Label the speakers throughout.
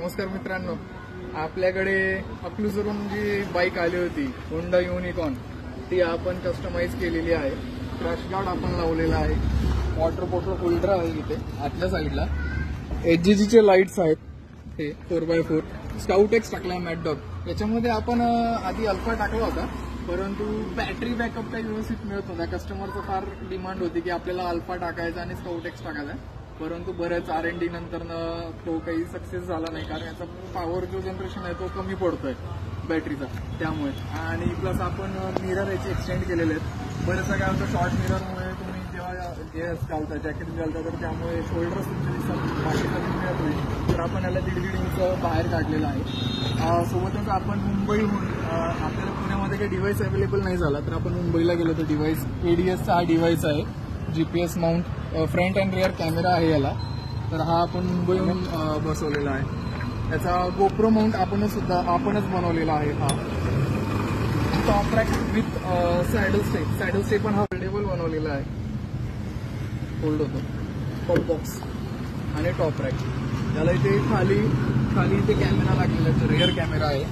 Speaker 1: नमस्कार मित्रांनो, आपल्याकडे अक्लूजवरून जी बाईक आली होती होंडा युनिकॉर्न, ती आपण कस्टमाइज केलेली आहे. क्रॅश गार्ड आपण लावलेला आहे, वॉटर बॉटल होल्डर आहे इथे आतल्या साईडला, HGGचे लाईट्स आहेत, हे 4x4 स्काउट एक्स टाकलाय मॅट डॉग. याच्यामध्ये आपण आधी अल्फा टाकला होता, परंतु बॅटरी बॅकअप काही व्यवस्थित मिळत नव्हता. कस्टमरचं फार डिमांड होती की आपल्याला अल्फा टाकायचा आणि स्काउट एक्स टाकायचा, परंतु बऱ्याच R&D नंतर तो काही सक्सेस झाला नाही, कारण याचा पॉवर जो जनरेशन आहे तो कमी पडतोय बॅटरीचा त्यामुळे. आणि प्लस आपण मिरर याचे एक्सटेंड केलेले आहेत. बरेचसा काय होतं, शॉर्ट मिररमुळे तुम्ही जेव्हा जे घालता जॅकेट घालता तर त्यामुळे शोल्डर्स तुमचे दिसतात, बाकीचा मिळत नाही. तर आपण याला 1.5 इंच बाहेर काढलेला आहे. सोबतच आपण मुंबईहून, आपल्याला पुण्यामध्ये काही डिव्हाइस अवेलेबल नाही झाला तर आपण मुंबईला गेलो तर डिव्हाइस ADSचा हा डिव्हाइस आहे, GPS mount, front and rear camera आहे याला. तर हा आपण मुंबईहून बसवलेला आहे. याचा गोप्रो माउंट आपणच बनवलेला आहे. हा top rack with saddle stay पण हा फोल्डेबल बनवलेला आहे, होल्ड होतो. टॉप बॉक्स आणि टॉप रॅक. त्याला इथे खाली इथे कॅमेरा लागलेला आहे, रिअर कॅमेरा आहे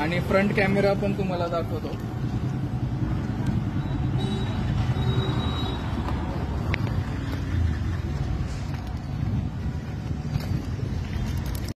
Speaker 1: आणि फ्रंट कॅमेरा पण तुम्हाला दाखवतो.